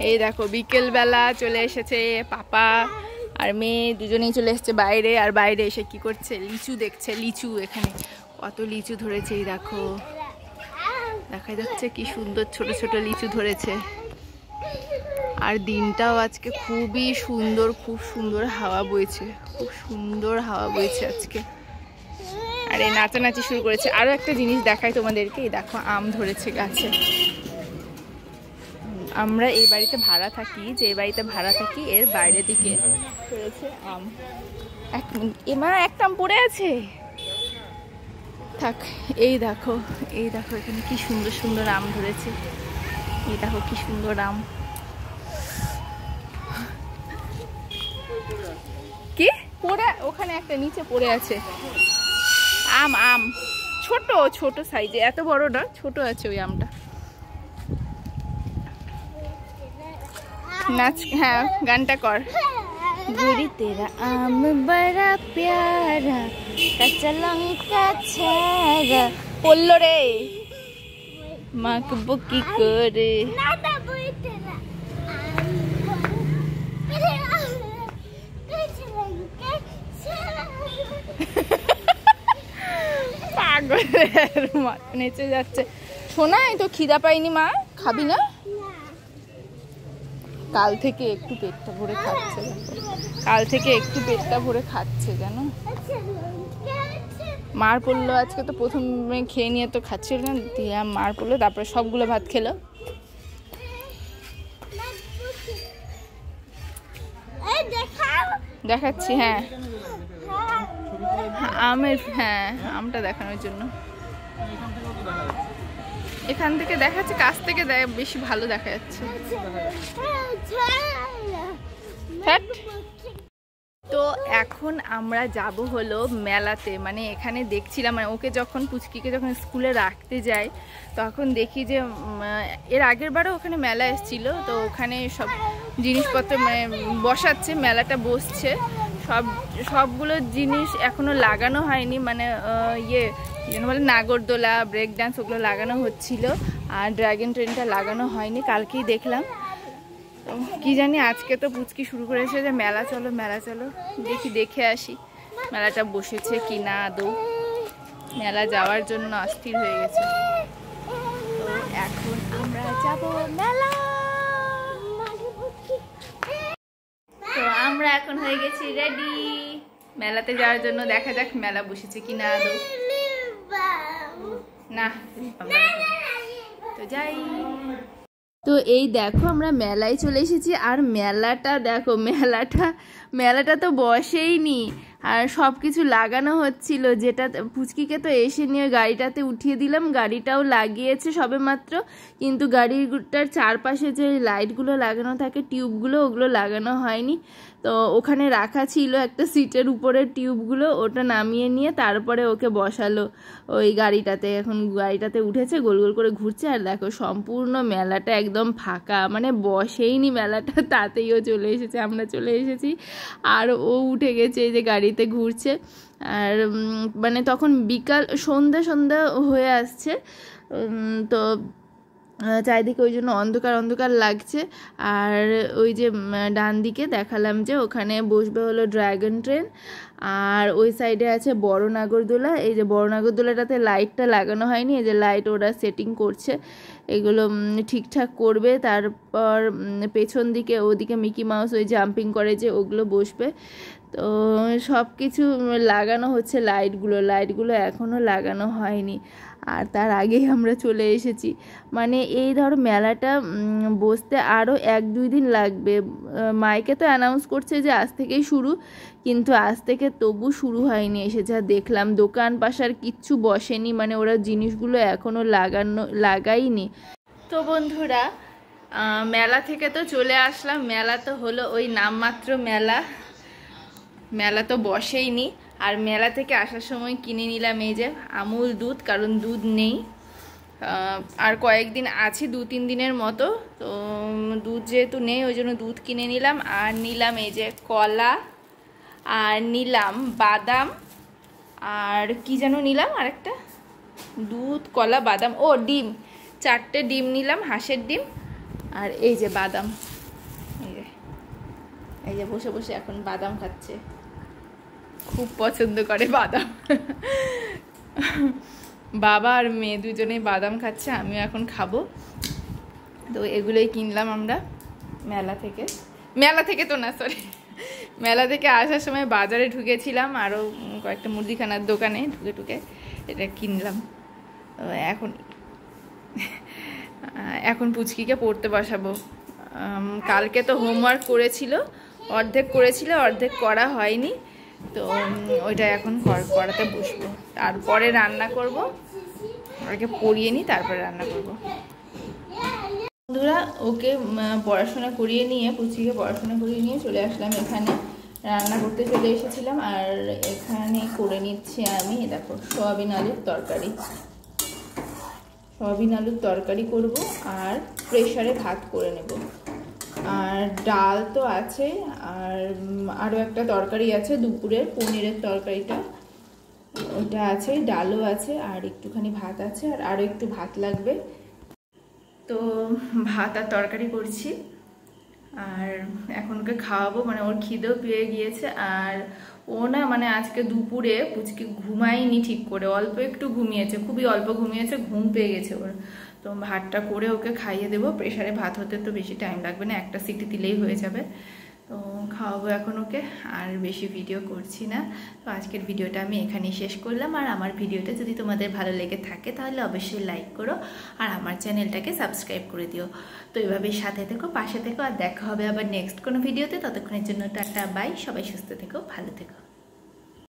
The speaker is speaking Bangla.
এই দেখো বিকেল বেলা চলে এসেছে পাপা আর মেয়ে দুজনেই চলে এসেছে বাইরে। আর বাইরে এসে কি করছে, লিচু দেখছে। লিচু এখানে কত লিচু ধরেছে, এই দেখো দেখা যাচ্ছে কি সুন্দর ছোট ছোট লিচু ধরেছে। আর দিনটাও আজকে খুবই সুন্দর, খুব সুন্দর হাওয়া বইছে, খুব সুন্দর হাওয়া বইছে আজকে। আর এই নাচানাচি শুরু করেছে। আরো একটা জিনিস দেখাই তোমাদেরকে, এই দেখো আম ধরেছে গাছে। আমরা এই বাড়িতে ভাড়া থাকি, যে বাড়িতে ভাড়া থাকি এর বাইরের দিকে ধরেছে আম। এক মিনিট, এবার একটা আম পড়ে আছে, থাক। এই দেখো, এই দেখো এখানে কি সুন্দর সুন্দর আম ধরেছে। এই দেখো কি সুন্দর আম। কি পড়ে ওখানে একটা নিচে পড়ে আছে আম। আম ছোট ছোট সাইজে, এত বড় না, ছোট আছে ওই আমটা। নাচ, হ্যাঁ গানটা কর। গুড়ি তেরা আম বড়া প্যারা, কাঁচা লঙ্কা ছাড়া। পড়লো রে, মাখবো কি করে। পাগলের নেচে যাচ্ছে। শোনা, এই তো খিদা পাইনি মা, খাবি না? কাল থেকে একটু পেটটা ভরে খাচ্ছে, কাল থেকে একটু পেটটা ভরে খাচ্ছে জানো। মার পড়লো আজকে, তো প্রথমে খেয়ে নিয়ে তো খাচ্ছিল না, দিয়ে মার পড়লো, তারপরে সবগুলো ভাত খেলো। দেখাচ্ছি, হ্যাঁ আমের, হ্যাঁ আমটা দেখানোর জন্য। এখান থেকে দেখাচ্ছে, কাছ থেকে বেশি ভালো দেখা যাচ্ছে। তো এখন আমরা যাব হলো মেলাতে। মানে এখানে দেখছিলাম, মানে ওকে যখন পুচকিকে যখন স্কুলে রাখতে যাই তখন দেখি যে এর আগের বারও ওখানে মেলা এসেছিল, তো ওখানে সব জিনিসপত্র মানে বসাচ্ছে, মেলাটা বসছে। সবগুলো জিনিস এখনো লাগানো হয়নি, মানে ইয়ে যেন বলে নাগরদোলা, ব্রেক ডান্স, ওগুলো লাগানো হচ্ছিল। আর ড্রাগন ট্রেনটা লাগানো হয়নি, কালকেই দেখলাম। তো কি জানি আজকে তো পুচকি শুরু করেছে যে মেলা চলো মেলা চলো, দেখি দেখে আসি মেলাটা বসেছে কি না। আদৌ মেলা যাওয়ার জন্য অস্থির হয়ে গেছে। তো এখন আমরা যাব মেলা। তো আমরা এখন হয়ে গেছি রেডি মেলাতে যাওয়ার জন্য। দেখা যাক মেলা বসেছে কি না আদৌ। না তো যাই। তো এই দেখো আমরা মেলায় চলে এসেছি। আর মেলাটা দেখো, মেলাটা তো বসেইনি, আর সব কিছু লাগানো হচ্ছিল। যেটা পুচকিকে তো এসে নিয়ে গাড়িটাতে উঠিয়ে দিলাম, গাড়িটাও লাগিয়েছে সবে মাত্র, কিন্তু গাড়িটার চারপাশে যে লাইটগুলো লাগানো থাকে, টিউবগুলো, ওগুলো লাগানো হয়নি। তো ওখানে রাখা ছিল একটা সিটের উপরে টিউবগুলো, ওটা নামিয়ে নিয়ে তারপরে ওকে বসালো ওই গাড়িটাতে। এখন গাড়িটাতে উঠেছে, গোল গোল করে ঘুরছে। আর দেখো সম্পূর্ণ মেলাটা একদম ফাঁকা, মানে বসেইনি মেলাটা, তাতেই ও চলে এসেছে, আমরা চলে এসেছি। আর ও উঠে গেছে, এই যে গাড়িতে ঘুরছে। আর মানে তখন বিকাল সন্ধ্যা হয়ে আসছে, তো চারিদিকে ওই জন্য অন্ধকার অন্ধকার লাগছে। আর ওই যে ডান দিকে দেখালাম যে ওখানে বসবে হলো ড্রাগন ট্রেন, আর ওই সাইডে আছে বড় নাগরদোলা। এই যে বড় নাগরদোলাটাতে লাইটটা লাগানো হয়নি, এই যে লাইট ওরা সেটিং করছে, এগুলো ঠিকঠাক করবে। তারপর পেছন দিকে ওদিকে মিকি মাউস ওই জাম্পিং করে যে, ওগুলো বসবে। তো সব কিছু লাগানো হচ্ছে, লাইটগুলো এখনও লাগানো হয়নি। আর তার আগেই আমরা চলে এসেছি। মানে এই ধরো মেলাটা বসতে আরও 1-2 দিন লাগবে। মাইকে তো অ্যানাউন্স করছে যে আজ থেকেই শুরু, কিন্তু আজ থেকে তবু শুরু হয়নি। এসে যা দেখলাম দোকান পাশার কিচ্ছু বসেনি, মানে ওরা জিনিসগুলো এখনও লাগায়নি। তো বন্ধুরা, মেলা থেকে তো চলে আসলাম। মেলা তো হলো ওই নামমাত্র মেলা তো বসেইনি। আর মেলা থেকে আসার সময় কিনে নিলাম এই যে আমুল দুধ, কারণ দুধ নেই, আর কয়েকদিন আছি, 2-3 দিনের মতো। তো দুধ যেহেতু নেই ওই জন্য দুধ কিনে নিলাম। আর নিলাম এই যে কলা, আর নিলাম বাদাম, আর কি যেন নিলাম আরেকটা, দুধ, কলা, বাদাম, ও ডিম, 4টে ডিম নিলাম, হাঁসের ডিম। আর এই যে বাদাম। এই যে বসে বসে এখন বাদাম খাচ্ছে, খুব পছন্দ করে বাদাম। বাবা আর মেয়ে দুজনেই বাদাম খাচ্ছে, আমিও এখন খাবো। তো এগুলোই কিনলাম আমরা মেলা থেকে তো না, সরি, মেলা থেকে আসার সময় বাজারে ঢুকেছিলাম, আরও কয়েকটা মুদিখানার দোকানে ঢুকে এটা কিনলাম। এখন পুচকিকে পড়তে বসাবো। কালকে তো হোমওয়ার্ক করেছিল, অর্ধেক করা হয়নি, তো ওইটা এখন করাতে বসবো, তারপরে রান্না করব। ওকে পড়িয়ে নিই, তারপরে রান্না করব। বন্ধুরা, ওকে পড়াশোনা করিয়ে নিয়ে, পুচিকে পড়াশোনা করিয়ে নিয়ে চলে আসলাম এখানে, রান্না করতে চলে এসেছিলাম। আর এখানে করে নিচ্ছি আমি, দেখো, সয়াবিন আলুর তরকারি করব, আর প্রেসারে ভাত করে নেব। আর ডাল তো আছে, আর আরও একটা তরকারি আছে দুপুরের, পনিরের তরকারিটা, ওটা আছে, ডালও আছে, আর একটুখানি ভাত আছে, আর আরও একটু ভাত লাগবে। তো ভাত আর তরকারি করছি, আর এখন ওকে খাওয়াবো, মানে ওর খিদেও পেয়ে গিয়েছে। আর ও না, মানে আজকে দুপুরে পুচকি ঘুমায়নি ঠিক করে, অল্প একটু ঘুমিয়েছে, খুবই অল্প ঘুমিয়েছে, ঘুম পেয়ে গেছে ওর। তো ভাতটা করে ওকে খাইয়ে দেবো। প্রেসারে ভাত হতে তো বেশি টাইম লাগবে না, একটা সিটি দিলেই হয়ে যাবে। তো খাওয়াবো এখন ওকে, আর বেশি ভিডিও করছি না। তো আজকের ভিডিওটা আমি এখানেই শেষ করলাম। আর আমার ভিডিওটা যদি তোমাদের ভালো লেগে থাকে তাহলে অবশ্যই লাইক করো, আর আমার চ্যানেলটাকে সাবস্ক্রাইব করে দিও। তো এভাবেই সাথে থেকো, পাশে থেকো, আর দেখা হবে আবার নেক্সট কোনো ভিডিওতে। ততক্ষণের জন্য টাটা, বাই, সবাই সুস্থ থেকো, ভালো থেকো।